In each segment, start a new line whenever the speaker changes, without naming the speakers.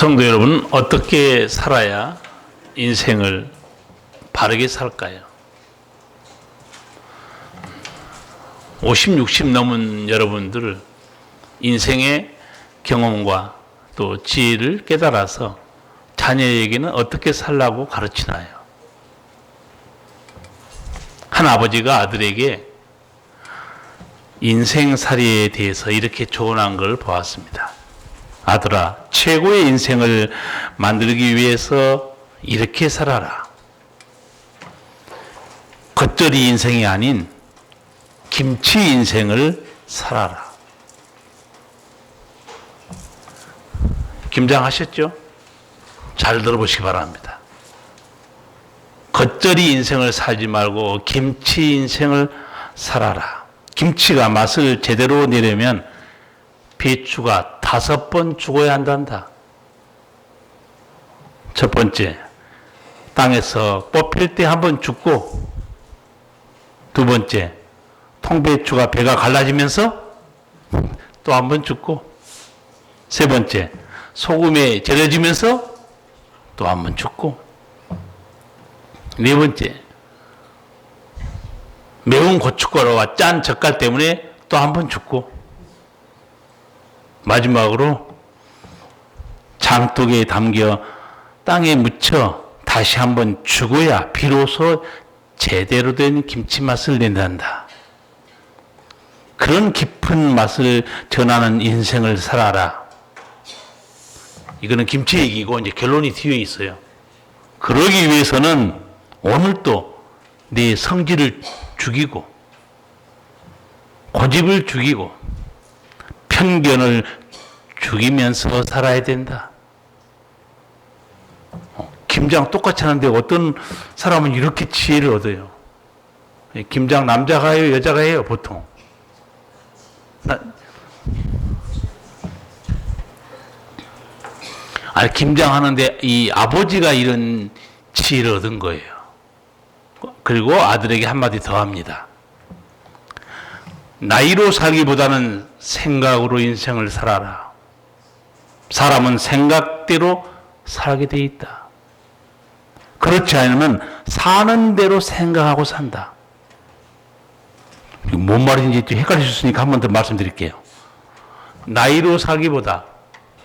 성도 여러분, 어떻게 살아야 인생을 바르게 살까요? 50, 60 넘은 여러분들 인생의 경험과 또 지혜를 깨달아서 자녀에게는 어떻게 살라고 가르치나요? 한 아버지가 아들에게 인생살이에 대해서 이렇게 조언한 걸 보았습니다. 아들아, 최고의 인생을 만들기 위해서 이렇게 살아라. 겉절이 인생이 아닌 김치 인생을 살아라. 김장하셨죠? 잘 들어보시기 바랍니다. 겉절이 인생을 살지 말고 김치 인생을 살아라. 김치가 맛을 제대로 내려면 배추가 5번 죽어야 한단다. 첫 번째, 땅에서 뽑힐 때 한 번 죽고, 두 번째, 통배추가 배가 갈라지면서 또 한 번 죽고, 세 번째, 소금에 절여지면서 또 한 번 죽고, 네 번째, 매운 고춧가루와 짠 젓갈 때문에 또 한 번 죽고, 마지막으로 장독에 담겨 땅에 묻혀 다시 한 번 죽어야 비로소 제대로 된 김치 맛을 낸단다. 그런 깊은 맛을 전하는 인생을 살아라. 이거는 김치 얘기고 이제 결론이 뒤에 있어요. 그러기 위해서는 오늘도 내 성질을 죽이고 고집을 죽이고 편견을 죽이면서 살아야 된다. 김장 똑같이 하는데 어떤 사람은 이렇게 지혜를 얻어요. 김장 남자가 해요, 여자가 해요, 보통. 아니, 김장 하는데 이 아버지가 이런 지혜를 얻은 거예요. 그리고 아들에게 한마디 더 합니다. 나이로 살기보다는 생각으로 인생을 살아라. 사람은 생각대로 살게 돼 있다. 그렇지 않으면 사는 대로 생각하고 산다. 뭔 말인지 좀 헷갈릴 수 있으니까 한 번 더 말씀드릴게요. 나이로 살기보다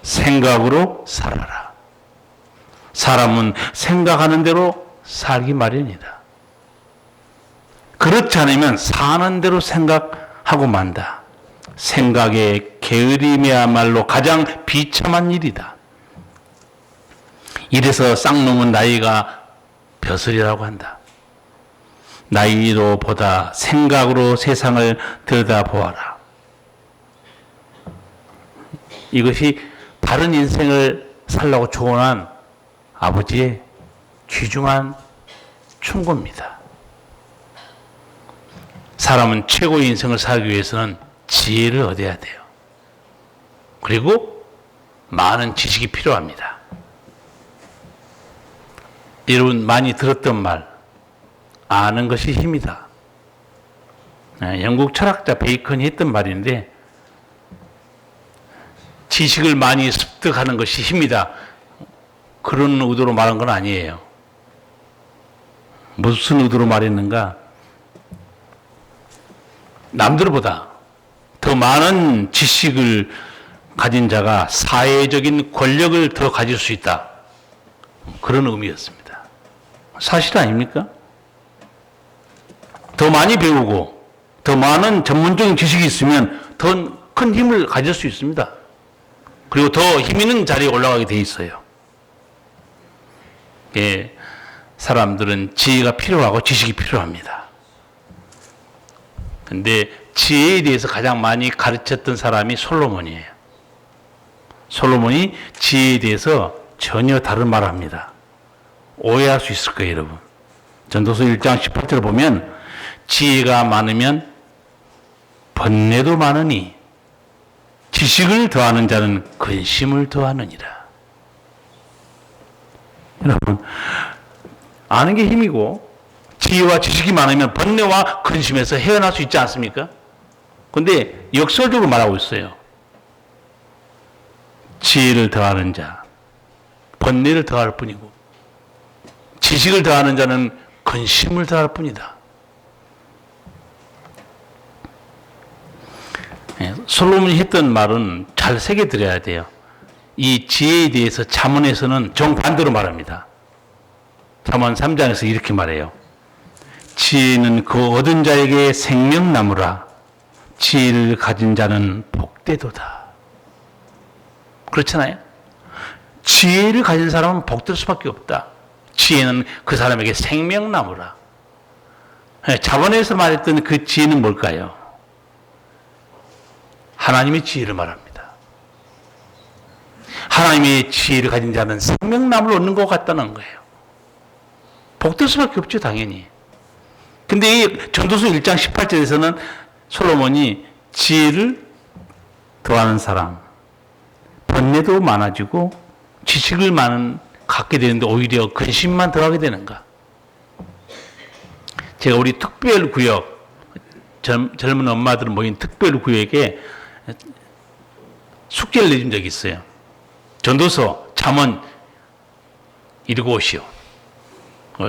생각으로 살아라. 사람은 생각하는 대로 살기 마련이다. 그렇지 않으면 사는 대로 생각하고 만다. 생각의 게으름이야말로 가장 비참한 일이다. 이래서 쌍놈은 나이가 벼슬이라고 한다. 나이로 보다 생각으로 세상을 들여다보아라. 이것이 바른 인생을 살라고 조언한 아버지의 귀중한 충고입니다. 사람은 최고의 인생을 살기 위해서는 지혜를 얻어야 돼요. 그리고 많은 지식이 필요합니다. 여러분 많이 들었던 말, 아는 것이 힘이다. 영국 철학자 베이컨이 했던 말인데, 지식을 많이 습득하는 것이 힘이다. 그런 의도로 말한 건 아니에요. 무슨 의도로 말했는가? 남들보다 더 많은 지식을 가진 자가 사회적인 권력을 더 가질 수 있다. 그런 의미였습니다. 사실 아닙니까? 더 많이 배우고 더 많은 전문적인 지식이 있으면 더 큰 힘을 가질 수 있습니다. 그리고 더 힘 있는 자리에 올라가게 돼 있어요. 예, 사람들은 지혜가 필요하고 지식이 필요합니다. 근데 지혜에 대해서 가장 많이 가르쳤던 사람이 솔로몬이에요. 솔로몬이 지혜에 대해서 전혀 다른 말을 합니다. 오해할 수 있을 거예요, 여러분. 전도서 1장 18절을 보면 지혜가 많으면 번뇌도 많으니 지식을 더하는 자는 근심을 더하느니라. 여러분, 아는 게 힘이고 지혜와 지식이 많으면 번뇌와 근심에서 헤어날 수 있지 않습니까? 그런데 역설적으로 말하고 있어요. 지혜를 더하는 자, 번뇌를 더할 뿐이고 지식을 더하는 자는 근심을 더할 뿐이다. 솔로몬이 했던 말은 잘 새겨드려야 돼요. 이 지혜에 대해서 잠언에서는 정반대로 말합니다. 잠언 3장에서 이렇게 말해요. 지혜는 그 얻은 자에게 생명나무라. 지혜를 가진 자는 복되도다. 그렇잖아요. 지혜를 가진 사람은 복될 수밖에 없다. 지혜는 그 사람에게 생명나무라. 잠언에서 말했던 그 지혜는 뭘까요? 하나님의 지혜를 말합니다. 하나님의 지혜를 가진 자는 생명나무를 얻는 것 같다는 거예요. 복될 수밖에 없죠, 당연히. 근데 이 전도서 1장 18절에서는 솔로몬이 지혜를 더하는 사람, 번뇌도 많아지고 지식을 갖게 되는데 오히려 근심만 더하게 되는가? 제가 우리 특별구역, 젊은 엄마들 모인 특별구역에 숙제를 내준 적이 있어요. 전도서, 잠언 읽어오시오.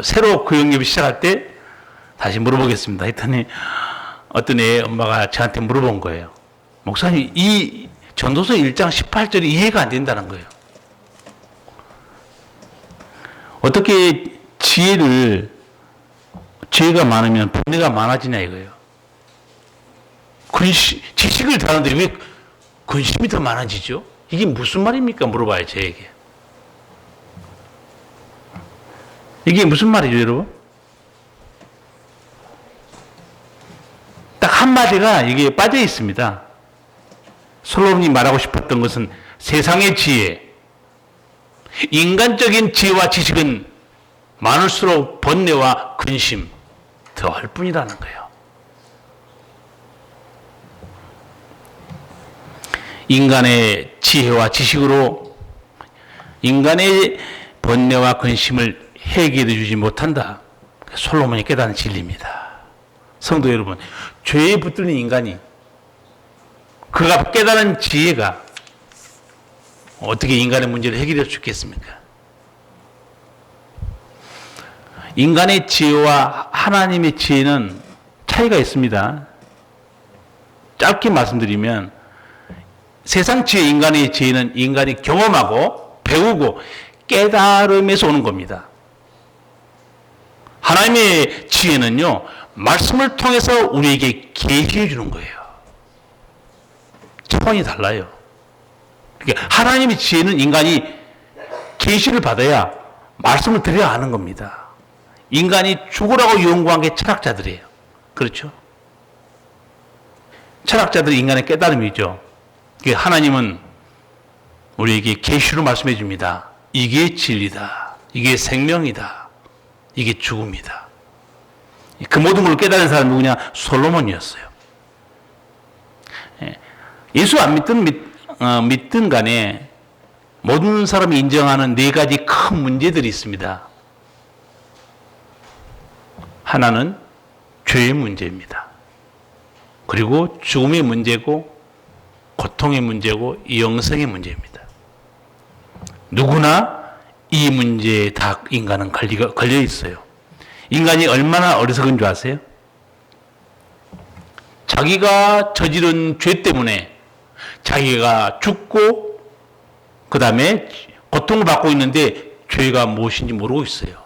새로 구역립이 시작할 때 다시 물어보겠습니다. 했더니 어떤 애 엄마가 저한테 물어본 거예요. 목사님, 이 전도서 1장 18절이 이해가 안 된다는 거예요. 어떻게 지혜가 많으면 번뇌가 많아지냐 이거예요. 지식을 다하는데 왜 근심이 더 많아지죠? 이게 무슨 말입니까? 물어봐요, 저에게. 이게 무슨 말이죠, 여러분? 딱 한마디가 이게 빠져 있습니다. 솔로몬이 말하고 싶었던 것은 세상의 지혜, 인간적인 지혜와 지식은 많을수록 번뇌와 근심 더할 뿐이라는 거예요. 인간의 지혜와 지식으로 인간의 번뇌와 근심을 해결해 주지 못한다. 솔로몬이 깨닫는 진리입니다. 성도 여러분, 죄에 붙드는 인간이 그가 깨달은 지혜가 어떻게 인간의 문제를 해결할 수 있겠습니까? 인간의 지혜와 하나님의 지혜는 차이가 있습니다. 짧게 말씀드리면 세상 지혜, 인간의 지혜는 인간이 경험하고 배우고 깨달음에서 오는 겁니다. 하나님의 지혜는요, 말씀을 통해서 우리에게 계시해 주는 거예요. 차원이 달라요. 그러니까 하나님의 지혜는 인간이 계시를 받아야 말씀을 드려야 하는 겁니다. 인간이 죽으라고 요구한 게 철학자들이에요. 그렇죠? 철학자들이 인간의 깨달음이죠. 하나님은 우리에게 계시로 말씀해 줍니다. 이게 진리다. 이게 생명이다. 이게 죽음이다. 그 모든 걸 깨달은 사람이 누구냐? 솔로몬이었어요. 예수 안 믿든 간에 모든 사람이 인정하는 네 가지 큰 문제들이 있습니다. 하나는 죄의 문제입니다. 그리고 죽음의 문제고 고통의 문제고 영생의 문제입니다. 누구나 이 문제에 다 인간은 걸려 있어요. 인간이 얼마나 어리석은 줄 아세요? 자기가 저지른 죄 때문에 자기가 죽고 그 다음에 고통을 받고 있는데 죄가 무엇인지 모르고 있어요.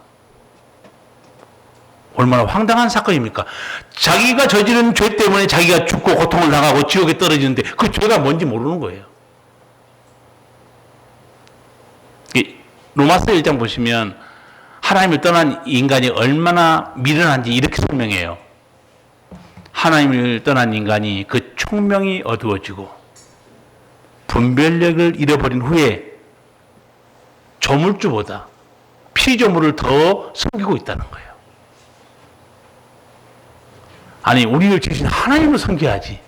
얼마나 황당한 사건입니까? 자기가 저지른 죄 때문에 자기가 죽고 고통을 당하고 지옥에 떨어지는데 그 죄가 뭔지 모르는 거예요. 로마서 1장 보시면 하나님을 떠난 인간이 얼마나 미련한지 이렇게 설명해요. 하나님을 떠난 인간이 그 총명이 어두워지고 분별력을 잃어버린 후에 조물주보다 피조물을 더 섬기고 있다는 거예요. 아니, 우리를 지으신 하나님을 섬겨야지.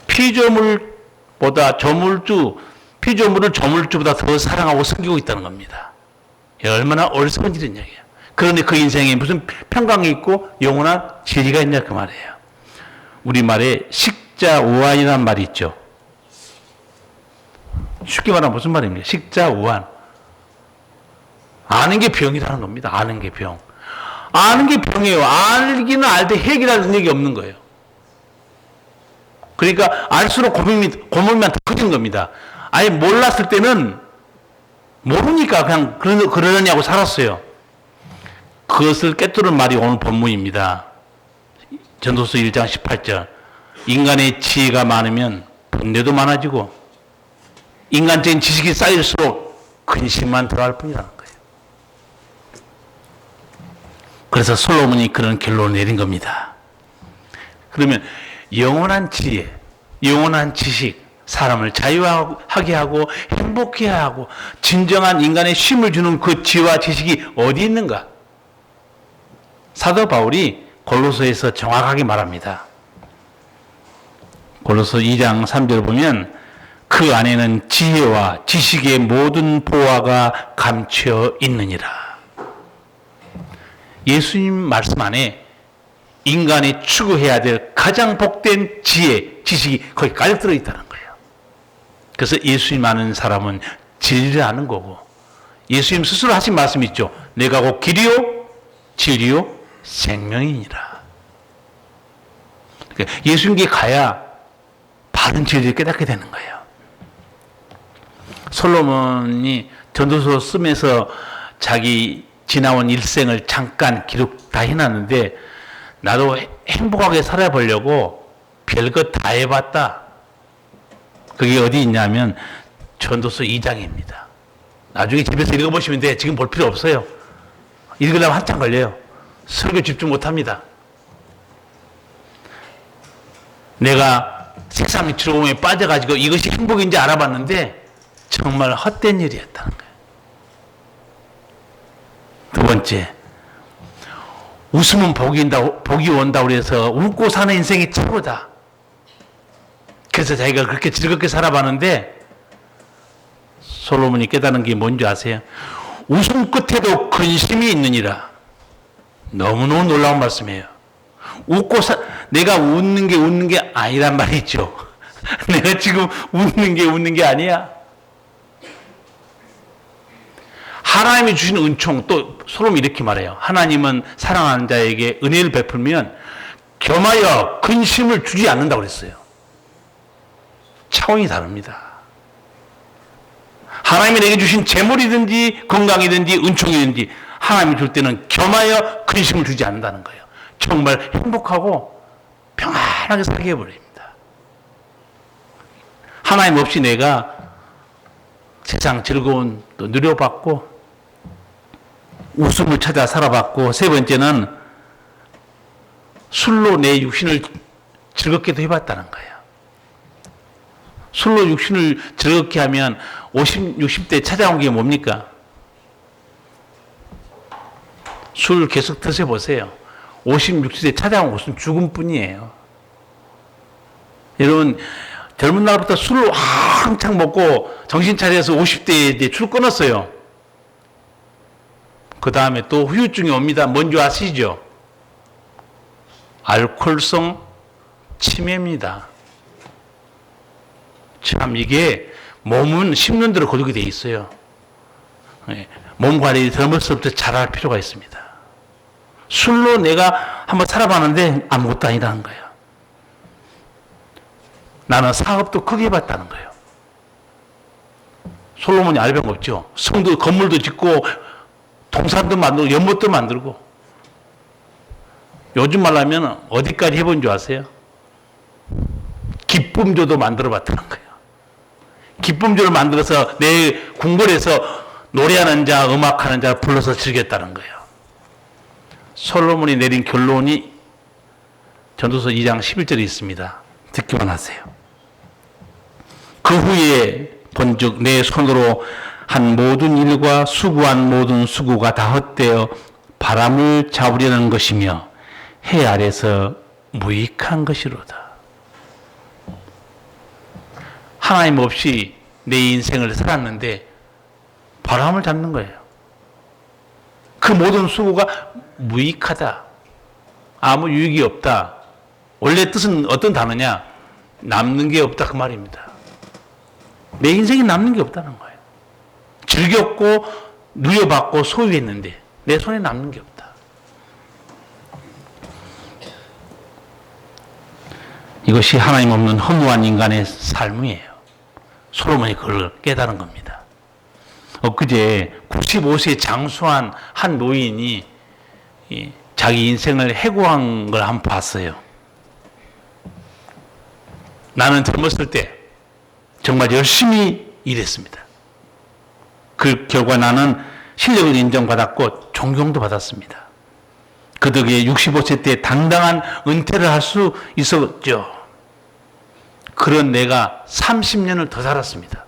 피조물보다 피조물을 조물주보다 더 사랑하고 섬기고 있다는 겁니다. 얼마나 어리석은 일인 얘기예요. 그런데 그 인생에 무슨 평강이 있고 영원한 진리가 있냐 그 말이에요. 우리말에 식자우환이라는 말이 있죠. 쉽게 말하면 무슨 말입니까? 식자우환. 아는 게 병이라는 겁니다. 아는 게 병. 아는 게 병이에요. 알기는 알되 해결할 능력이 없는 거예요. 그러니까 알수록 고민만 더 커지는 겁니다. 아예 몰랐을 때는 모르니까 그냥 그러냐고 살았어요. 그것을 깨뜨린 말이 오늘 본문입니다. 전도서 1장 18절. 인간의 지혜가 많으면 분뇌도 많아지고 인간적인 지식이 쌓일수록 근심만 더할 뿐이라는 거예요. 그래서 솔로몬이 그런 결론을 내린 겁니다. 그러면 영원한 지혜, 영원한 지식, 사람을 자유하게 하고 행복해 하고 진정한 인간의 쉼을 주는 그 지혜와 지식이 어디 있는가? 사도 바울이 골로새에서 정확하게 말합니다. 골로새 2장 3절을 보면 그 안에는 지혜와 지식의 모든 보화가 감추어 있느니라. 예수님 말씀 안에 인간이 추구해야 될 가장 복된 지혜, 지식이 거기 가득 들어있다는 거예요. 그래서 예수님 아는 사람은 진리를 아는 거고, 예수님 스스로 하신 말씀이 있죠. 내가 곧 길이요 진리요 생명이니라. 그러니까 예수님께 가야 바른 진리를 깨닫게 되는 거예요. 솔로몬이 전도서 쓰면서 자기 지나온 일생을 잠깐 기록 다 해놨는데, 나도 행복하게 살아보려고 별것 다 해봤다. 그게 어디 있냐면 전도서 2장입니다. 나중에 집에서 읽어보시면 돼. 지금 볼 필요 없어요. 읽으려면 한참 걸려요. 설교 집중 못합니다. 내가 색상 밑으로 보면 빠져가지고 이것이 행복인지 알아봤는데 정말 헛된 일이었다는 거예요. 두 번째, 웃으면 복이 온다고 그래서 웃고 사는 인생이 최고다. 그래서 자기가 그렇게 즐겁게 살아봤는데 솔로몬이 깨달은 게 뭔지 아세요? 웃음 끝에도 근심이 있느니라. 너무너무 놀라운 말씀이에요. 내가 웃는 게 아니란 말이죠. 내가 지금 웃는 게 아니야. 하나님이 주신 은총, 또 솔로몬이 이렇게 말해요. 하나님은 사랑하는 자에게 은혜를 베풀면 겸하여 근심을 주지 않는다고 그랬어요. 차원이 다릅니다. 하나님이 내게 주신 재물이든지 건강이든지 은총이든지 하나님이 줄 때는 겸하여 근심을 주지 않는다는 거예요. 정말 행복하고 평안하게 살게 해버립니다. 하나님 없이 내가 세상 즐거운 또 누려봤고 웃음을 찾아 살아봤고, 세 번째는 술로 내 육신을 즐겁게도 해봤다는 거예요. 술로 육신을 즐겁게 하면 50, 60대 찾아온 게 뭡니까? 술 계속 드셔보세요. 50, 60대 찾아온 것은 죽음뿐이에요. 여러분, 젊은 날부터 술을 한창 먹고 정신 차려서 50대에 술 끊었어요. 그 다음에 또 후유증이 옵니다. 뭔지 아시죠? 알코올성 치매입니다. 참 이게 몸은 10년대로 고정이 되어 있어요. 몸 관리 젊을서부터 잘할 필요가 있습니다. 술로 내가 한번 살아봤는데 아무것도 아니라는 거예요. 나는 사업도 크게 해봤다는 거예요. 솔로몬이 알병 없죠. 성도 건물도 짓고 동산도 만들고 연못도 만들고, 요즘 말하면 어디까지 해본 줄 아세요? 기쁨조도 만들어 봤다는 거예요. 기쁨조를 만들어서 내 궁궐에서 노래하는 자, 음악하는 자 불러서 즐겼다는 거예요. 솔로몬이 내린 결론이 전도서 2장 11절에 있습니다. 듣기만 하세요. 그 후에 본즉 내 손으로 한 모든 일과 수고한 모든 수고가 다 헛되어 바람을 잡으려는 것이며 해 아래서 무익한 것이로다. 하나님 없이 내 인생을 살았는데 바람을 잡는 거예요. 그 모든 수고가 무익하다. 아무 유익이 없다. 원래 뜻은 어떤 단어냐? 남는 게 없다 그 말입니다. 내 인생에 남는 게 없다는 거예요. 즐겼고 누려받고 소유했는데 내 손에 남는 게 없다. 이것이 하나님 없는 허무한 인간의 삶이에요. 솔로몬이 그걸 깨달은 겁니다. 엊그제 95세 장수한 한 노인이 자기 인생을 해고한 걸 한번 봤어요. 나는 젊었을 때 정말 열심히 일했습니다. 그 결과 나는 실력을 인정받았고 존경도 받았습니다. 그 덕에 65세 때 당당한 은퇴를 할 수 있었죠. 그런 내가 30년을 더 살았습니다.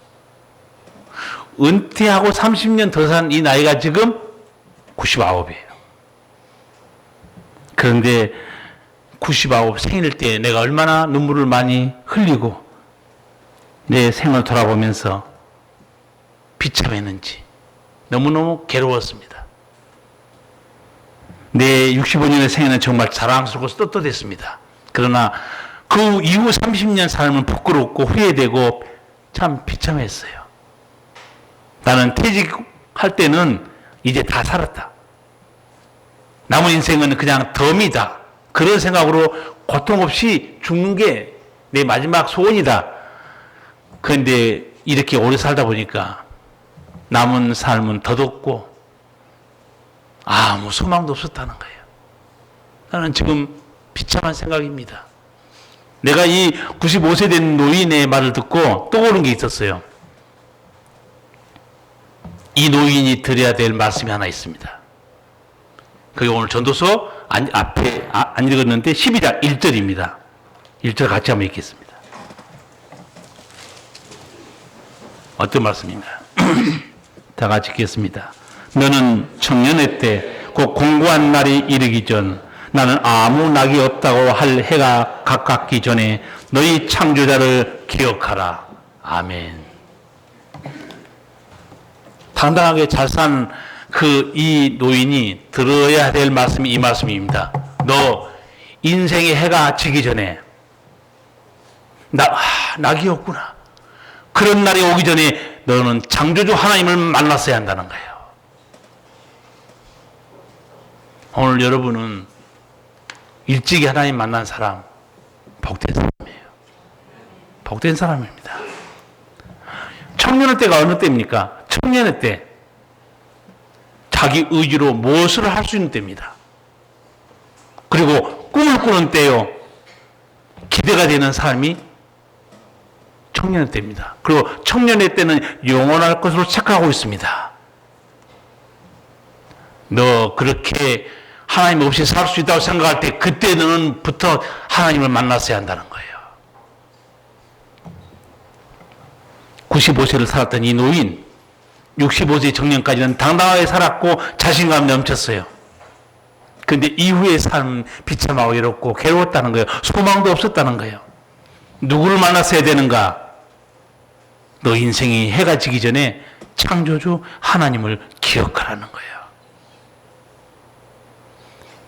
은퇴하고 30년 더 산 이 나이가 지금 99이에요. 그런데 99 생일 때 내가 얼마나 눈물을 많이 흘리고 내 생을 돌아보면서 비참했는지 너무너무 괴로웠습니다. 내 65년의 생애는 정말 자랑스럽고 떳떳했습니다. 그러나 그 이후 30년 삶은 부끄럽고 후회되고 참 비참했어요. 나는 퇴직할 때는 이제 다 살았다. 남은 인생은 그냥 덤이다. 그런 생각으로 고통 없이 죽는 게 내 마지막 소원이다. 그런데 이렇게 오래 살다 보니까 남은 삶은 덧없고 아무 소망도 없었다는 거예요. 나는 지금 비참한 생각입니다. 내가 이 95세 된 노인의 말을 듣고 떠오른 게 있었어요. 이 노인이 드려야 될 말씀이 하나 있습니다. 그게 오늘 전도서 앞에 안 읽었는데 12장 1절입니다. 1절 같이 한번 읽겠습니다. 어떤 말씀인가요? 다 같이 읽겠습니다. 너는 청년의 때 곧 공고한 날이 이르기 전 나는 아무 낙이 없다고 할 해가 가깝기 전에 너희 창조자를 기억하라. 아멘. 당당하게 잘 산 이 노인이 들어야 될 말씀이 이 말씀입니다. 너 인생의 해가 지기 전에 낙이 없구나. 그런 날이 오기 전에 너는 창조주 하나님을 만났어야 한다는 거예요. 오늘 여러분은 일찍이 하나님 만난 사람 복된 사람이에요. 복된 사람입니다. 청년의 때가 어느 때입니까? 청년의 때 자기 의지로 무엇을 할 수 있는 때입니다. 그리고 꿈을 꾸는 때요. 기대가 되는 삶이 청년의 때입니다. 그리고 청년의 때는 영원할 것으로 착각하고 있습니다. 너 그렇게 하나님 없이 살 수 있다고 생각할 때 그때는부터 하나님을 만났어야 한다는 거예요. 95세를 살았던 이 노인 65세 정년까지는 당당하게 살았고 자신감 넘쳤어요. 그런데 이후의 삶은 비참하고 외롭고 괴로웠다는 거예요. 소망도 없었다는 거예요. 누구를 만났어야 되는가? 너 인생이 해가 지기 전에 창조주 하나님을 기억하라는 거예요.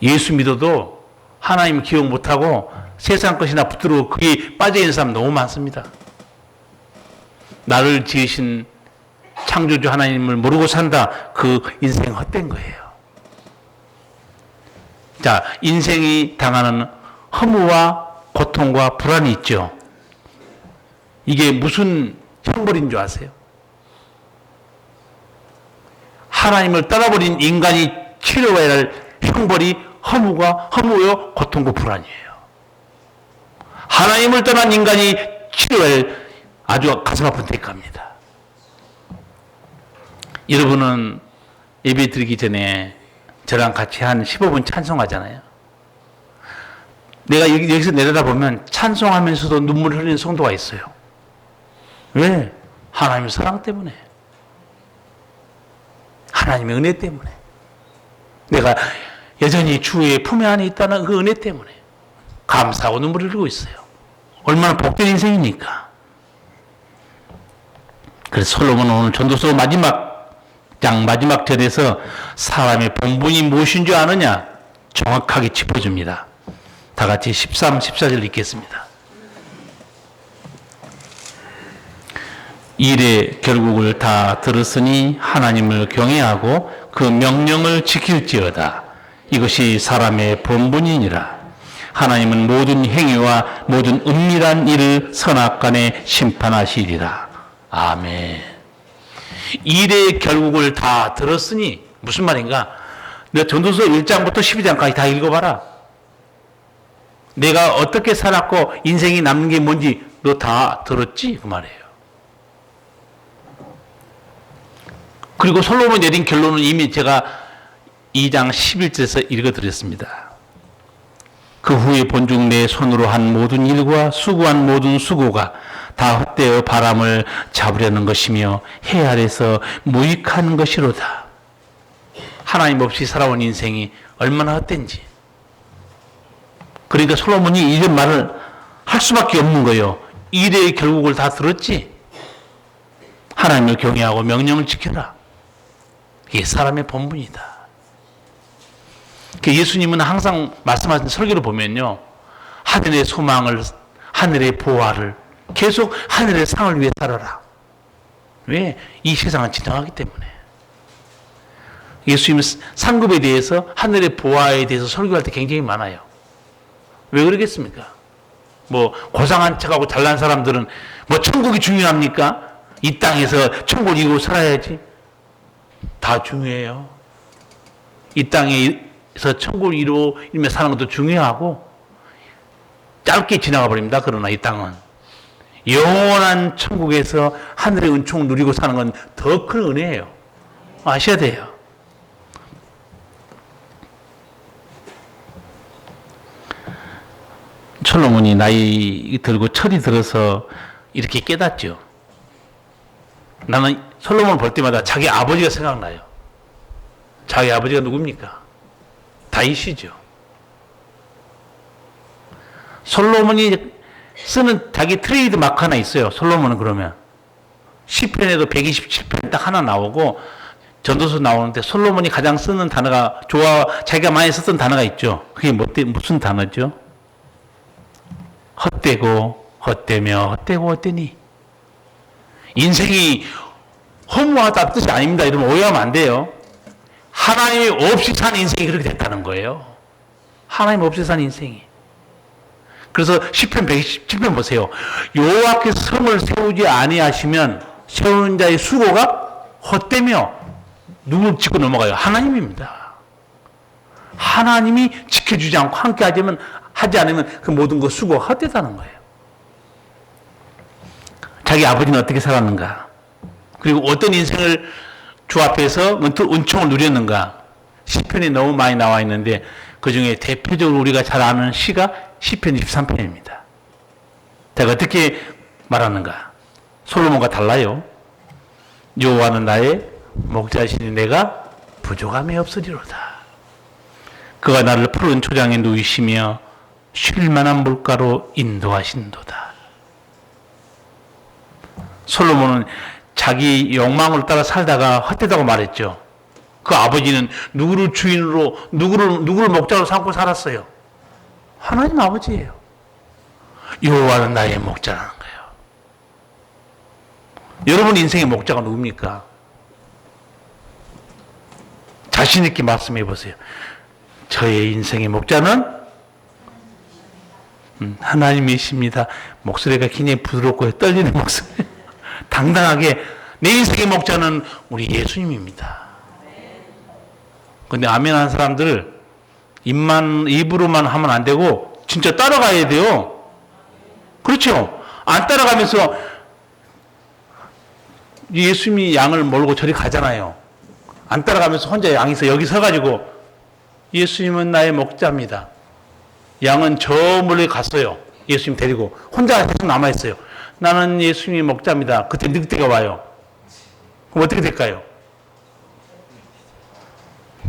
예수 믿어도 하나님 기억 못하고 세상 것이나 붙들고 그게 빠져있는 사람 너무 많습니다. 나를 지으신 창조주 하나님을 모르고 산다. 그 인생 헛된 거예요. 자, 인생이 당하는 허무와 고통과 불안이 있죠. 이게 무슨 형벌인 줄 아세요? 하나님을 떠나버린 인간이 치러야 할 형벌이 허무요, 고통과 불안이에요. 하나님을 떠난 인간이 치러야 할 아주 가슴 아픈 대가입니다. 여러분은 예배 드리기 전에 저랑 같이 한 15분 찬송하잖아요. 내가 여기서 내려다보면 찬송하면서도 눈물을 흘리는 성도가 있어요. 왜? 하나님의 사랑 때문에. 하나님의 은혜 때문에. 내가 여전히 주의 품에 안에 있다는 그 은혜 때문에 감사하고 눈물을 흘리고 있어요. 얼마나 복된 인생입니까? 그래서 솔로몬은 오늘 전도서 마지막 절에서 사람의 본분이 무엇인 줄 아느냐 정확하게 짚어줍니다. 다 같이 13, 14절 읽겠습니다. 일의 결국을 다 들었으니 하나님을 경외하고 그 명령을 지킬지어다. 이것이 사람의 본분이니라. 하나님은 모든 행위와 모든 은밀한 일을 선악간에 심판하시리라. 아멘. 일의 결국을 다 들었으니 무슨 말인가? 너 전도서 1장부터 12장까지 다 읽어봐라. 내가 어떻게 살았고 인생이 남는 게 뭔지 너 다 들었지? 그 말이에요. 그리고 솔로몬이 내린 결론은 이미 제가 2장 11절에서 읽어드렸습니다. 그 후에 본중 내 손으로 한 모든 일과 수고한 모든 수고가 다 헛되어 바람을 잡으려는 것이며 해 아래서 무익한 것이로다. 하나님 없이 살아온 인생이 얼마나 헛된지. 그러니까 솔로몬이 이런 말을 할 수밖에 없는 거예요. 일의 결국을 다 들었지. 하나님을 경외하고 명령을 지켜라. 이게 사람의 본분이다. 예수님은 항상 말씀하신 설교를 보면요, 하늘의 소망을, 하늘의 보화를, 계속 하늘의 상을 위해 살아라. 왜? 이 세상은 지나가기 때문에. 예수님은 상급에 대해서, 하늘의 보화에 대해서 설교할 때 굉장히 많아요. 왜 그러겠습니까? 뭐 고상한 척하고 잘난 사람들은 뭐 천국이 중요합니까? 이 땅에서 천국을 이루고 살아야지. 다 중요해요. 이 땅에서 천국을 이루며 사는 것도 중요하고 짧게 지나가 버립니다. 그러나 이 땅은 영원한 천국에서 하늘의 은총을 누리고 사는 건 더 큰 은혜예요. 아셔야 돼요. 솔로몬이 나이 들고 철이 들어서 이렇게 깨닫죠. 나는 솔로몬을 볼 때마다 자기 아버지가 생각나요. 자기 아버지가 누굽니까? 다윗이죠. 솔로몬이 쓰는 자기 트레이드 마크 하나 있어요. 솔로몬은 그러면 시편에도 127편 딱 하나 나오고 전도서 나오는데 솔로몬이 가장 쓰는 단어가 자기가 많이 썼던 단어가 있죠. 그게 무슨 단어죠? 헛되고 헛되며 헛되고 헛되니. 인생이 허무하다 뜻이 아닙니다. 이러면 오해하면 안 돼요. 하나님이 없이 사는 인생이 그렇게 됐다는 거예요. 하나님 없이 사는 인생이. 그래서 시편 117편 보세요. 여호와께서 성을 세우지 아니하시면 세우는 자의 수고가 헛되며 누굴 짚고 넘어가요? 하나님입니다. 하나님이 지켜주지 않고 함께 하지 않으면 그 모든 거 수고가 헛되다는 거예요. 자기 아버지는 어떻게 살았는가? 그리고 어떤 인생을 주 앞에서 은총을 누렸는가? 시편이 너무 많이 나와 있는데 그 중에 대표적으로 우리가 잘 아는 시가 시편 23편입니다. 제가 어떻게 말하는가? 솔로몬과 달라요. 여호와는 나의 목자시니 내가 부족함이 없으리로다. 그가 나를 푸른 초장에 누이시며 쉴 만한 물가로 인도하신도다. 솔로몬은 자기 욕망을 따라 살다가 헛되다고 말했죠. 그 아버지는 누구를 주인으로 누구를 목자로 삼고 살았어요. 하나님 아버지예요. 여호와는 나의 목자라는 거예요. 여러분 인생의 목자가 누굽니까? 자신 있게 말씀해 보세요. 저의 인생의 목자는 하나님이십니다. 목소리가 굉장히 부드럽고 떨리는 목소리. 당당하게 내 인생의 목자는 우리 예수님입니다. 근데 아멘 하는 사람들 입으로만 하면 안 되고 진짜 따라가야 돼요. 그렇죠? 안 따라가면서 예수님이 양을 몰고 저리 가잖아요. 안 따라가면서 혼자 양에서 여기 서가지고 예수님은 나의 목자입니다. 양은 저 멀리 갔어요. 예수님 데리고 혼자 계속 남아있어요. 나는 예수님이 목자입니다. 그때 늑대가 와요. 그럼 어떻게 될까요?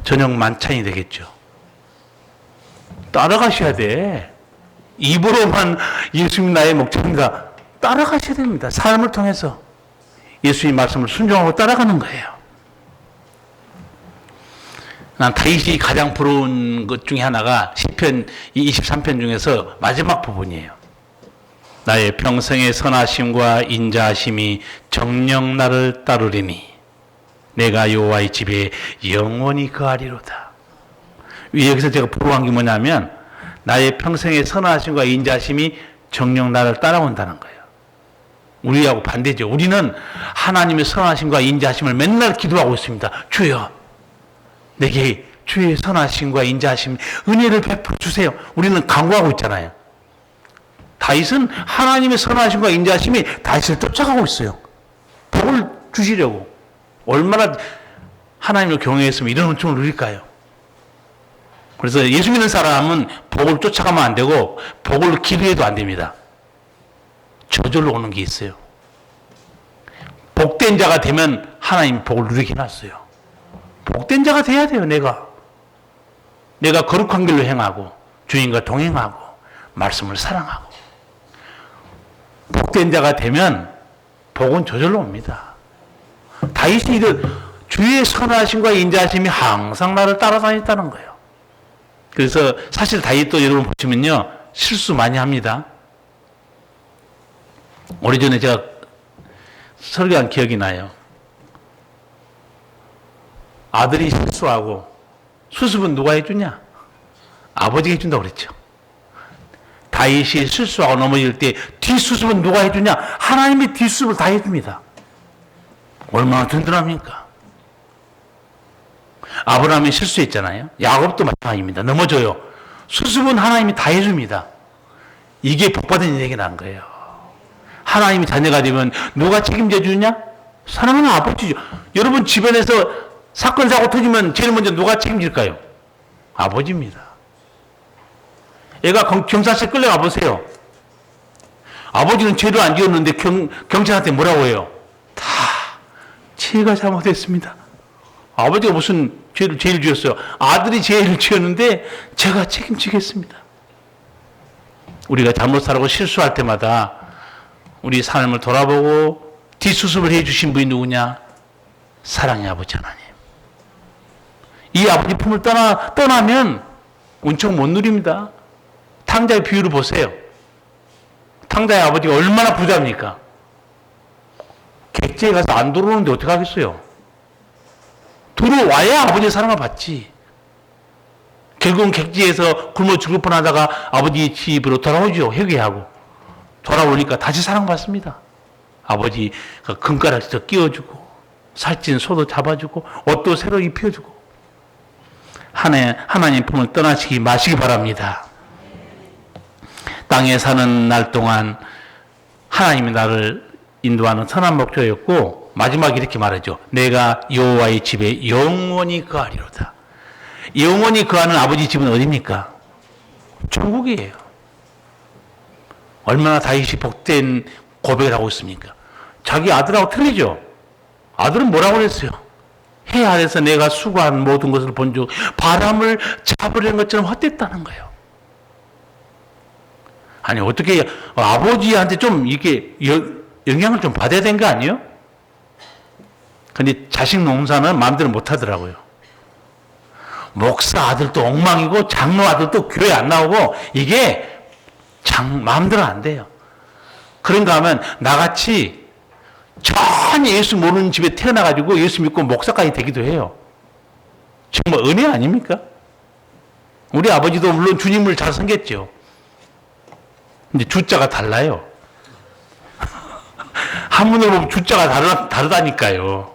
저녁 만찬이 되겠죠. 따라가셔야 돼. 입으로만 예수님 나의 목자입니다. 따라가셔야 됩니다. 삶을 통해서 예수님 말씀을 순종하고 따라가는 거예요. 난 다윗이 가장 부러운 것 중에 하나가 시편 23편 중에서 마지막 부분이에요. 나의 평생의 선하심과 인자하심이 정녕 나를 따르리니 내가 여호와의 집에 영원히 거하리로다. 여기서 제가 부러워한 게 뭐냐면 나의 평생의 선하심과 인자하심이 정녕 나를 따라온다는 거예요. 우리하고 반대죠. 우리는 하나님의 선하심과 인자하심을 맨날 기도하고 있습니다. 주여, 내게 주의 선하심과 인자하심, 은혜를 베풀어 주세요. 우리는 간구하고 있잖아요. 다윗은 하나님의 선하심과 인자하심이 다윗을 쫓아가고 있어요. 복을 주시려고. 얼마나 하나님을 경외했으면 이런 은총을 누릴까요? 그래서 예수 믿는 사람은 복을 쫓아가면 안 되고 복을 기도해도 안 됩니다. 저절로 오는 게 있어요. 복된 자가 되면 하나님 복을 누리게 해놨어요. 복된 자가 돼야 돼요. 내가 거룩한 길로 행하고 주님과 동행하고 말씀을 사랑하고 복된 자가 되면 복은 저절로 옵니다. 다윗이 주의 선하심과 인자하심이 항상 나를 따라다녔다는 거예요. 그래서 사실 다윗도 여러분 보시면요, 실수 많이 합니다. 오래전에 제가 설교한 기억이 나요. 아들이 실수하고 수습은 누가 해주냐? 아버지가 해준다고 그랬죠. 다윗이 실수하고 넘어질 때 뒷수습은 누가 해주냐? 하나님이 뒷수습을 다 해줍니다. 얼마나 든든합니까? 아브라함이 실수했잖아요. 야곱도 마찬가지입니다. 넘어져요. 수습은 하나님이 다 해줍니다. 이게 복받은 인생이 난 거예요. 하나님이 자녀가 되면 누가 책임져 주냐? 사랑하는 아버지죠. 여러분 집안에서 사건 사고 터지면 제일 먼저 누가 책임질까요? 아버지입니다. 애가 경찰서에 끌려가 보세요. 아버지는 죄를 안 지었는데 경찰한테 뭐라고 해요? 다 제가 잘못했습니다. 아버지가 무슨 죄를 제일 지었어요? 아들이 죄를 지었는데 제가 책임지겠습니다. 우리가 잘못 살고 실수할 때마다 우리 삶을 돌아보고 뒷수습을 해주신 분이 누구냐? 사랑의 아버지 하나님. 이 아버지 품을 떠나면 은총 못 누립니다. 탕자의 비유를 보세요. 탕자의 아버지가 얼마나 부자입니까? 객지에 가서 안 들어오는데 어떻게 하겠어요? 들어와야 아버지의 사랑을 받지. 결국은 객지에서 굶어 죽을 뻔하다가 아버지 집으로 돌아오죠. 회개하고. 돌아오니까 다시 사랑받습니다. 아버지가 금가락지도 끼워주고 살찐 소도 잡아주고 옷도 새로 입혀주고. 하나님 품을 떠나시기 마시기 바랍니다. 땅에 사는 날 동안 하나님이 나를 인도하는 선한 목표였고 마지막에 이렇게 말하죠. 내가 여호와의 집에 영원히 거하리로다. 영원히 거하는 아버지 집은 어디입니까? 천국이에요. 얼마나 다윗이 복된 고백을 하고 있습니까? 자기 아들하고 틀리죠. 아들은 뭐라고 그랬어요? 해 아래서 내가 수고한 모든 것을 본 적 바람을 잡으려는 것처럼 헛됐다는 거예요. 아니 어떻게 아버지한테 좀 이렇게 영향을 좀 받아야 되는 거 아니에요? 근데 자식 농사는 마음대로 못 하더라고요. 목사 아들도 엉망이고 장로 아들도 교회 안 나오고 이게 마음대로 안 돼요. 그런가 하면 나같이 전혀 예수 모르는 집에 태어나가지고 예수 믿고 목사까지 되기도 해요. 정말 은혜 아닙니까? 우리 아버지도 물론 주님을 잘 섬겼죠. 근데 주자가 달라요. 한문으로 보면 주자가 다르다니까요.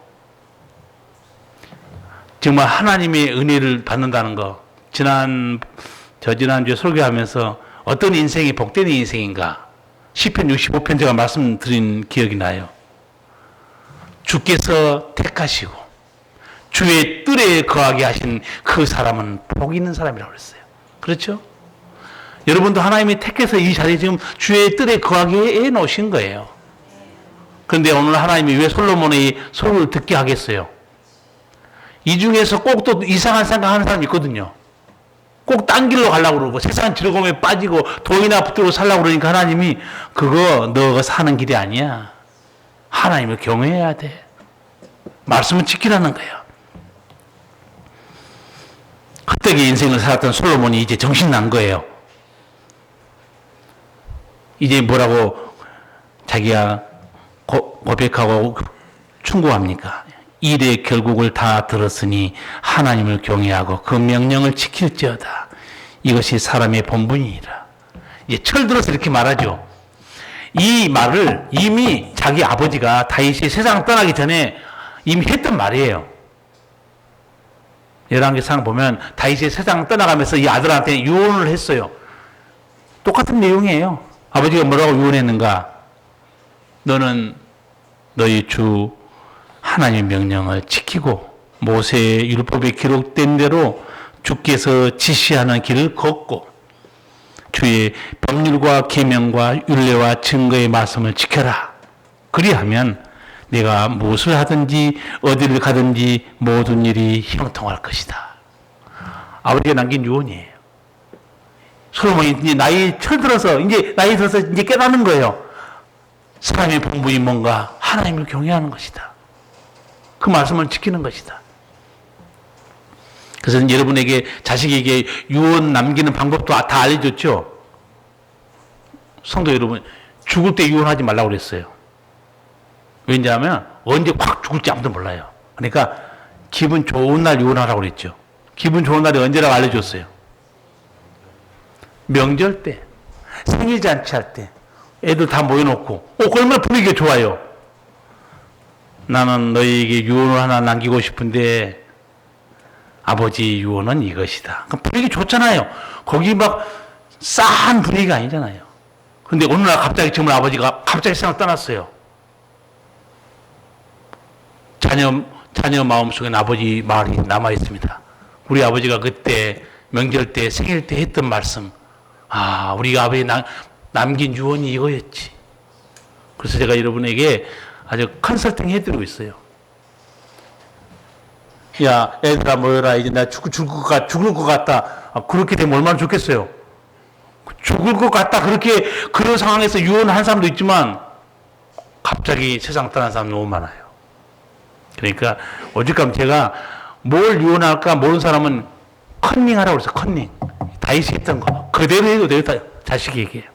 정말 하나님의 은혜를 받는다는 거. 저지난주에 설교하면서 어떤 인생이 복된 인생인가? 시편 65편 제가 말씀드린 기억이 나요. 주께서 택하시고 주의 뜰에 거하게 하신 그 사람은 복 있는 사람이라고 그랬어요. 그렇죠? 여러분도 하나님이 택해서 이 자리에 지금 주의 뜰에 거하게 해 놓으신 거예요. 그런데 오늘 하나님이 왜 솔로몬의 소리를 듣게 하겠어요? 이 중에서 꼭 또 이상한 생각하는 사람이 있거든요. 꼭 딴 길로 가려고 그러고 세상 즐거움에 빠지고 돈이나 붙들고 살려고 그러니까 하나님이 그거 너가 사는 길이 아니야. 하나님을 경외해야 돼. 말씀을 지키라는 거예요. 헛되게 인생을 살았던 솔로몬이 이제 정신 난 거예요. 이제 뭐라고 자기가 고백하고 충고합니까? 일의 결국을 다 들었으니 하나님을 경외하고 그 명령을 지킬지어다. 이것이 사람의 본분이니라. 이제 철들어서 이렇게 말하죠. 이 말을 이미 자기 아버지가 다윗이 세상 떠나기 전에 이미 했던 말이에요. 열왕기상 보면 다윗이 세상 떠나가면서 이 아들한테 유언을 했어요. 똑같은 내용이에요. 아버지가 뭐라고 유언했는가? 너는 너희 주 하나님의 명령을 지키고 모세의 율법에 기록된 대로 주께서 지시하는 길을 걷고 주의 법률과 계명과 율례와 증거의 말씀을 지켜라. 그리하면 내가 무엇을 하든지 어디를 가든지 모든 일이 형통할 것이다. 아버지가 남긴 유언이에요. 솔로몬이 이제 나이 철들어서 이제 깨닫는 거예요. 사람의 본분이 뭔가 하나님을 경외하는 것이다. 그 말씀을 지키는 것이다. 그래서 여러분에게 자식에게 유언 남기는 방법도 다 알려줬죠. 성도 여러분, 죽을 때 유언하지 말라고 그랬어요. 왜냐하면 언제 확 죽을지 아무도 몰라요. 그러니까 기분 좋은 날 유언하라고 그랬죠. 기분 좋은 날이 언제라고 알려줬어요. 명절 때, 생일잔치 할 때, 애들 다 모여놓고, 얼마나 분위기가 좋아요. 나는 너희에게 유언을 하나 남기고 싶은데 아버지 유언은 이것이다. 그럼 분위기 좋잖아요. 거기 막 싸한 분위기가 아니잖아요. 근데 어느 날 갑자기 정말 아버지가 갑자기 세상을 떠났어요. 자녀 마음속에는 아버지 말이 남아있습니다. 우리 아버지가 그때 명절 때 생일 때 했던 말씀, 우리 아버지 남긴 유언이 이거였지. 그래서 제가 여러분에게 아주 컨설팅 해드리고 있어요. 야, 애들아 모여라. 이제 나 죽을 것 같다. 그렇게 되면 얼마나 좋겠어요. 죽을 것 같다. 그런 상황에서 유언한 사람도 있지만 갑자기 세상 떠난 사람 너무 많아요. 그러니까 오죽하면 제가 뭘 유언할까 모르는 사람은 컨닝하라고 그랬어요. 컨닝. 다윗이 했던 거 그대로 해도 돼요. 자식에게.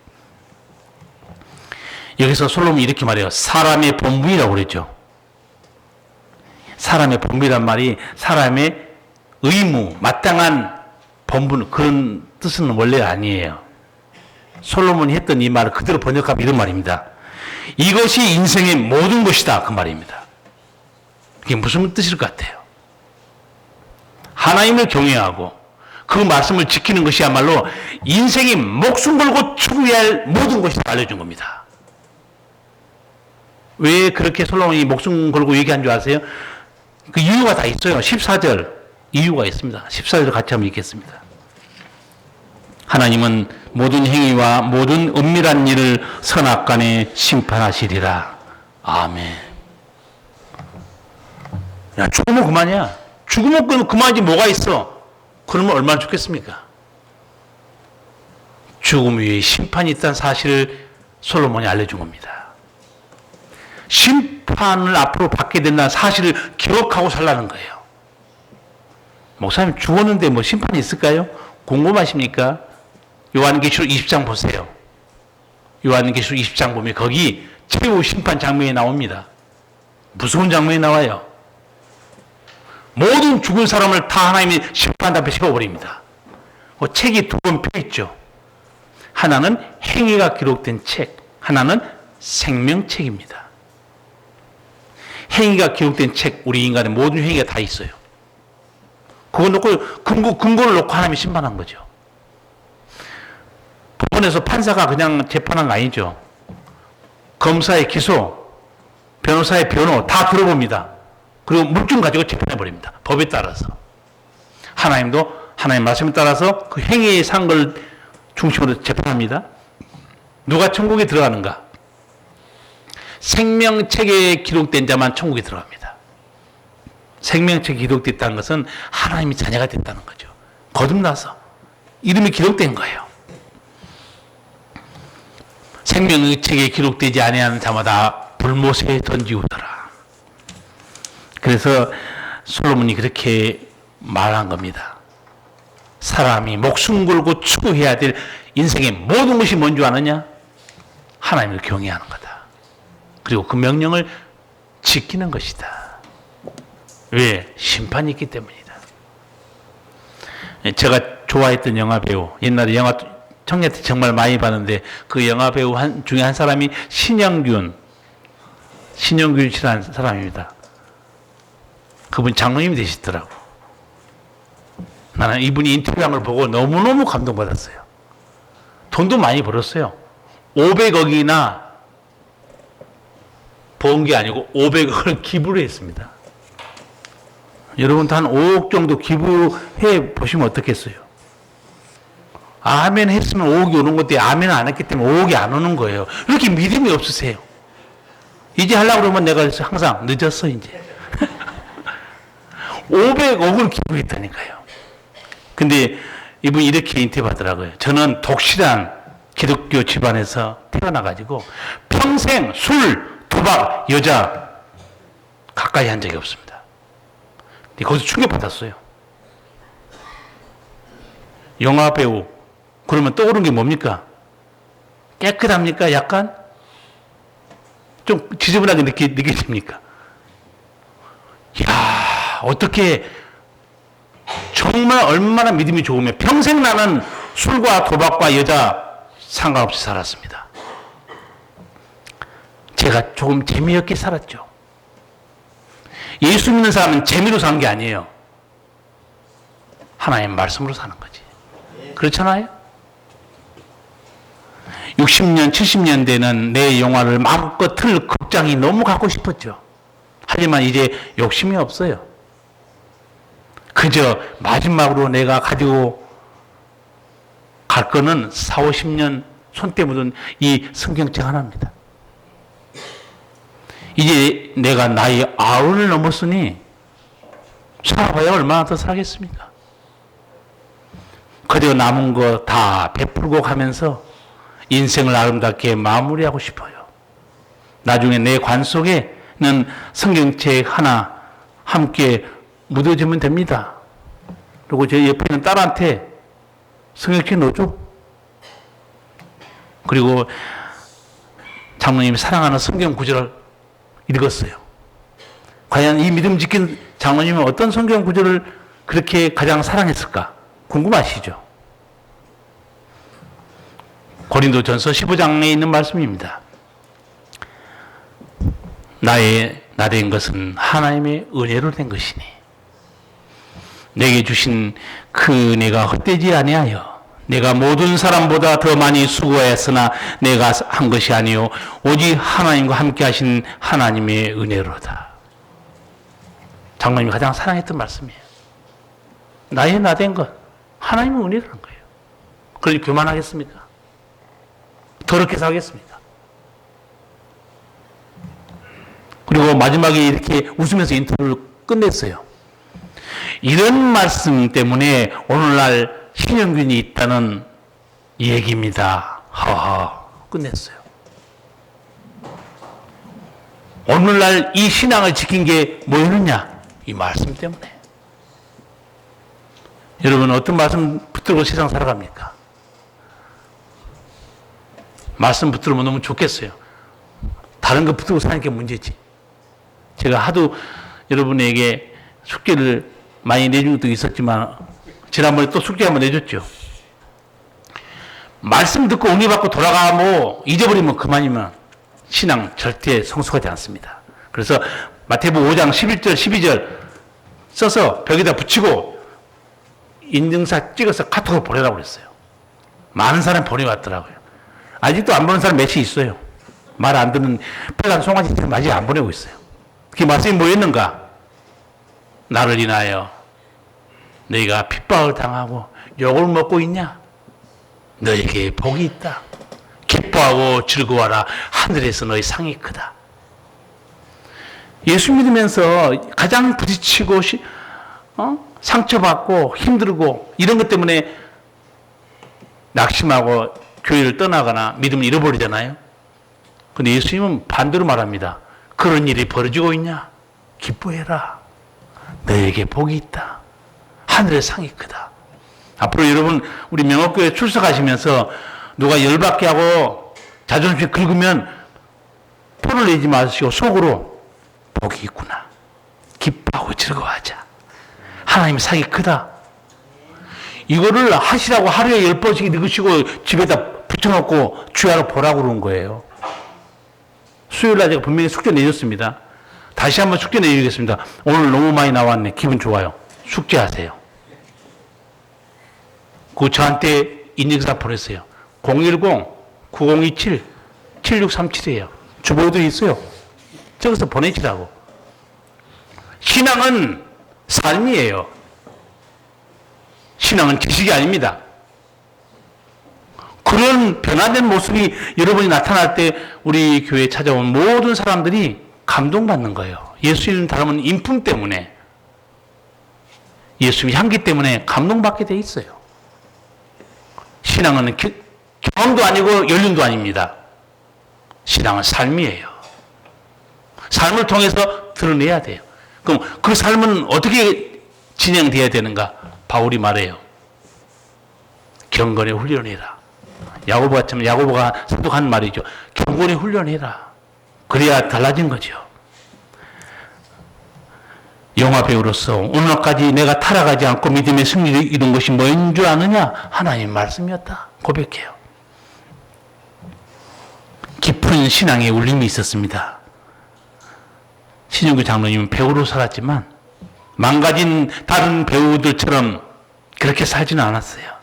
여기서 솔로몬이 이렇게 말해요. 사람의 본분이라고 그랬죠. 사람의 본분이란 말이 사람의 의무, 마땅한 본분, 그런 뜻은 원래 아니에요. 솔로몬이 했던 이 말을 그대로 번역하면 이런 말입니다. 이것이 인생의 모든 것이다. 그 말입니다. 그게 무슨 뜻일 것 같아요? 하나님을 경외하고 그 말씀을 지키는 것이야말로 인생이 목숨 걸고 추구해야 할 모든 것이다 알려준 겁니다. 왜 그렇게 솔로몬이 목숨 걸고 얘기한 줄 아세요? 그 이유가 다 있어요. 14절 이유가 있습니다. 14절 같이 한번 읽겠습니다. 하나님은 모든 행위와 모든 은밀한 일을 선악간에 심판하시리라. 아멘. 야, 죽으면 그만이야. 죽으면 그만이지 뭐가 있어. 그러면 얼마나 좋겠습니까? 죽음 위에 심판이 있다는 사실을 솔로몬이 알려준 겁니다. 심판을 앞으로 받게 된다는 사실을 기억하고 살라는 거예요. 목사님 죽었는데 뭐 심판이 있을까요? 궁금하십니까? 요한계시록 20장 보세요. 요한계시록 20장 보면 거기 최후 심판 장면이 나옵니다. 무서운 장면이 나와요. 모든 죽은 사람을 다 하나님이 심판 앞에 세워버립니다. 그 책이 두 번 펴 있죠. 하나는 행위가 기록된 책, 하나는 생명책입니다. 행위가 기록된 책, 우리 인간의 모든 행위가 다 있어요. 그거 놓고 근거를 놓고 하나님이 심판한 거죠. 법원에서 판사가 그냥 재판한 거 아니죠. 검사의 기소, 변호사의 변호 다 들어봅니다. 그리고 물증 가지고 재판해 버립니다. 법에 따라서. 하나님도 하나님 말씀에 따라서 그 행위의 산 걸 중심으로 재판합니다. 누가 천국에 들어가는가? 생명책에 기록된 자만 천국에 들어갑니다. 생명책에 기록됐다는 것은 하나님이 자녀가 됐다는 거죠. 거듭나서 이름이 기록된 거예요. 생명책에 기록되지 아니하는 자마다 불못에 던지우더라. 그래서 솔로몬이 그렇게 말한 겁니다. 사람이 목숨 걸고 추구해야 될 인생의 모든 것이 뭔 줄 아느냐? 하나님을 경외하는 거다. 그리고 그 명령을 지키는 것이다. 왜? 심판이 있기 때문이다. 제가 좋아했던 영화 배우, 옛날에 영화 청년 때 정말 많이 봤는데 그 영화 배우 중에 한 사람이 신영균 씨라는 사람입니다. 그분 장로님이 되시더라고. 나는 이분이 인터뷰한 걸 보고 너무너무 감동받았어요. 돈도 많이 벌었어요. 500억이나 번 게 아니고 500억을 기부를 했습니다. 여러분도 한 5억 정도 기부해 보시면 어떻겠어요? 아멘 했으면 5억이 오는 건데 아멘 안 했기 때문에 5억이 안 오는 거예요. 이렇게 믿음이 없으세요. 이제 하려고 그러면 내가 항상 늦었어 이제. 500억을 기부했다니까요. 근데 이분이 이렇게 인터뷰하더라고요. 저는 독실한 기독교 집안에서 태어나가지고 평생 술, 도박, 여자 가까이 한 적이 없습니다. 거기서 충격받았어요. 영화 배우 그러면 떠오르는 게 뭡니까? 깨끗합니까? 약간? 좀 지저분하게 느껴집니까? 이야, 어떻게 정말 얼마나 믿음이 좋으면 평생 나는 술과 도박과 여자 상관없이 살았습니다. 제가 조금 재미없게 살았죠. 예수 믿는 사람은 재미로 사는 게 아니에요. 하나님의 말씀으로 사는 거지. 그렇잖아요? 60년, 70년대는 내 영화를 마음껏 틀 극장이 너무 갖고 싶었죠. 하지만 이제 욕심이 없어요. 그저 마지막으로 내가 가지고 갈 거는 4, 50년 손때 묻은 이 성경책 하나입니다. 이제 내가 나이 90을 넘었으니 살아봐야 얼마나 더 살겠습니까? 그저 남은 거 다 베풀고 가면서 인생을 아름답게 마무리하고 싶어요. 나중에 내 관 속에는 성경책 하나 함께 묻어주면 됩니다. 그리고 제 옆에 있는 딸한테 성경책 넣어줘. 그리고 장로님이 사랑하는 성경 구절을 읽었어요. 과연 이 믿음 지킨 장로님은 어떤 성경 구절을 그렇게 가장 사랑했을까? 궁금하시죠? 고린도전서 15장에 있는 말씀입니다. 나 된 것은 하나님의 은혜로 된 것이니 내게 주신 그 은혜가 헛되지 아니하여 내가 모든 사람보다 더 많이 수고하였으나 내가 한 것이 아니요 오직 하나님과 함께 하신 하나님의 은혜로다. 장로님이 가장 사랑했던 말씀이에요. 나 된 것 하나님의 은혜라는 거예요. 그러니 교만하겠습니까? 더럽게 살겠습니까? 그리고 마지막에 이렇게 웃으면서 인터뷰를 끝냈어요. 이런 말씀 때문에 오늘날 신영균이 있다는 얘기입니다. 하하, 끝냈어요. 오늘날 이 신앙을 지킨 게 뭐였느냐? 이 말씀 때문에. 여러분 어떤 말씀 붙들고 세상 살아갑니까? 말씀 붙들면 너무 좋겠어요. 다른 거 붙들고 사는 게 문제지. 제가 하도 여러분에게 숙제를 많이 내준 것도 있었지만 지난번에 또 숙제 한번 내줬죠. 말씀 듣고 은혜 받고 돌아가고 잊어버리면 그만이면 신앙 절대 성숙하지 않습니다. 그래서 마태복음 5장 11절 12절 써서 벽에다 붙이고 인증사 찍어서 카톡으로 보내라고 그랬어요. 많은 사람 보내왔더라고요. 아직도 안 보는 사람 몇이 있어요. 말 안 듣는 빨간 송아지들은 아직 안 보내고 있어요. 그 말씀이 뭐였는가? 나를 인하여 너희가 핍박을 당하고 욕을 먹고 있냐? 너에게 복이 있다. 기뻐하고 즐거워하라. 하늘에서 너희 상이 크다. 예수 믿으면서 가장 부딪히고 상처받고 힘들고 이런 것 때문에 낙심하고 교회를 떠나거나 믿음을 잃어버리잖아요. 근데 예수님은 반대로 말합니다. 그런 일이 벌어지고 있냐? 기뻐해라. 너에게 복이 있다. 하늘의 상이 크다. 앞으로 여러분 우리 명옥교회 출석하시면서 누가 열받게 하고 자존심이 긁으면 표를 내지 마시고 속으로 복이 있구나. 기뻐하고 즐거워하자. 하나님 사기 크다. 이거를 하시라고 하루에 10번씩 읽으시고 집에다 붙여놓고 주야로 보라고 그러는 거예요. 수요일날 제가 분명히 숙제 내줬습니다. 다시 한번 숙제 내주겠습니다. 오늘 너무 많이 나왔네. 기분 좋아요. 숙제하세요. 그 저한테 인증사 보냈어요. 010-9027-7637이에요. 주보에도 있어요. 저기서 보내시라고. 신앙은 삶이에요. 신앙은 지식이 아닙니다. 그런 변화된 모습이 여러분이 나타날 때 우리 교회에 찾아온 모든 사람들이 감동받는 거예요. 예수님 닮은 인품 때문에, 예수님 향기 때문에 감동받게 돼 있어요. 신앙은 경험도 아니고 연륜도 아닙니다. 신앙은 삶이에요. 삶을 통해서 드러내야 돼요. 그럼 그 삶은 어떻게 진행돼야 되는가? 바울이 말해요. 경건에 훈련해라. 야고보가 사도한 말이죠. 경건에 훈련해라. 그래야 달라진 거죠. 영화 배우로서 오늘까지 내가 타락하지 않고 믿음의 승리를 이룬 것이 뭐인 줄 아느냐? 하나님의 말씀이었다. 고백해요. 깊은 신앙의 울림이 있었습니다. 신영규 장로님은 배우로 살았지만 망가진 다른 배우들처럼 그렇게 살지는 않았어요.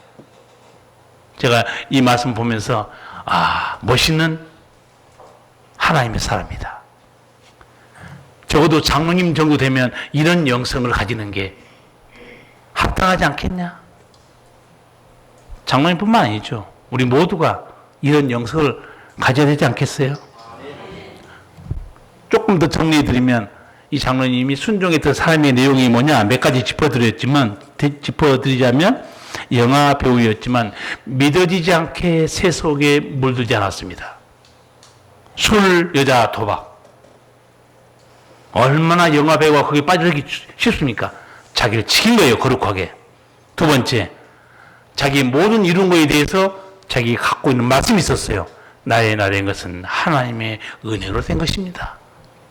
제가 이 말씀 보면서 멋있는 하나님의 사람이다. 적어도 장로님 정도 되면 이런 영성을 가지는 게 합당하지 않겠냐? 장로님뿐만 아니죠. 우리 모두가 이런 영성을 가져야 되지 않겠어요? 조금 더 정리해드리면 이 장로님이 순종했던 삶의 내용이 뭐냐 몇 가지 짚어드리자면 영화 배우였지만 믿어지지 않게 세속에 물들지 않았습니다. 술, 여자, 도박. 얼마나 영화 배우가 거기에 빠지기 쉽습니까? 자기를 지킨 거예요, 거룩하게. 두 번째, 자기 모든 이룬 거에 대해서 자기가 갖고 있는 말씀이 있었어요. 나의 나된 것은 하나님의 은혜로 된 것입니다.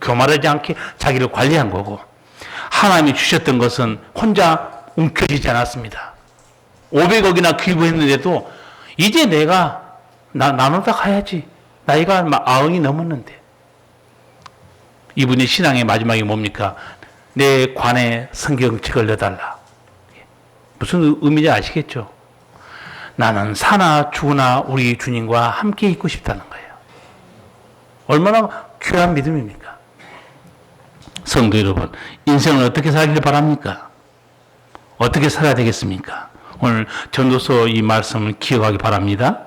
교만하지 않게 자기를 관리한 거고, 하나님이 주셨던 것은 혼자 움켜쥐지 않았습니다. 500억이나 기부했는데도 이제 내가 나누다 가야지. 나이가 90이 넘었는데. 이분의 신앙의 마지막이 뭡니까? 내 관에 성경책을 내달라. 무슨 의미인지 아시겠죠? 나는 사나 죽으나 우리 주님과 함께 있고 싶다는 거예요. 얼마나 귀한 믿음입니까? 성도 여러분, 인생을 어떻게 살기를 바랍니까? 어떻게 살아야 되겠습니까? 오늘 전도서 이 말씀을 기억하기 바랍니다.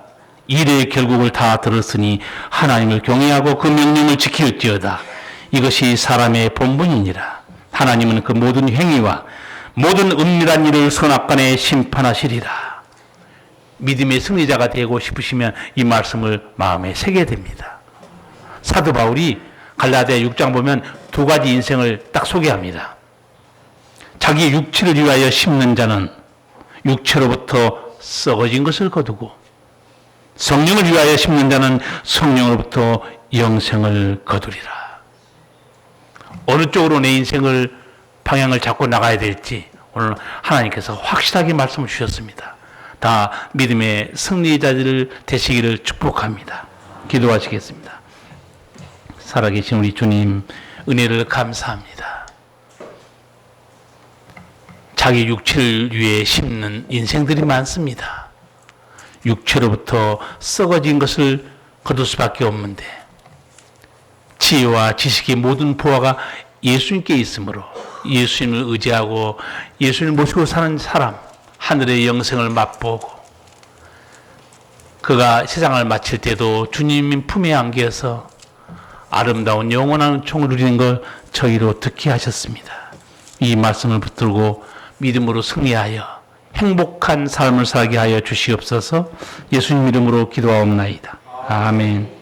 일의 결국을 다 들었으니 하나님을 경외하고 그 명령을 지킬지어다. 이것이 사람의 본분이니라. 하나님은 그 모든 행위와 모든 은밀한 일을 선악간에 심판하시리라. 믿음의 승리자가 되고 싶으시면 이 말씀을 마음에 새겨야 됩니다. 사도 바울이 갈라디아 6장 보면 두 가지 인생을 딱 소개합니다. 자기 육체를 위하여 심는 자는 육체로부터 썩어진 것을 거두고, 성령을 위하여 심는 자는 성령으로부터 영생을 거두리라. 어느 쪽으로 내 인생을 방향을 잡고 나가야 될지 오늘 하나님께서 확실하게 말씀을 주셨습니다. 다 믿음의 승리자들 되시기를 축복합니다. 기도하시겠습니다. 살아계신 우리 주님, 은혜를 감사합니다. 자기 육체를 위해 심는 인생들이 많습니다. 육체로부터 썩어진 것을 거둘 수밖에 없는데, 지혜와 지식의 모든 보화가 예수님께 있으므로 예수님을 의지하고 예수님을 모시고 사는 사람, 하늘의 영생을 맛보고 그가 세상을 마칠 때도 주님 품에 안겨서 아름다운 영원한 총을 누리는 걸 저희로 듣게 하셨습니다. 이 말씀을 붙들고 믿음으로 승리하여 행복한 삶을 살게 하여 주시옵소서. 예수님 이름으로 기도하옵나이다. 아멘.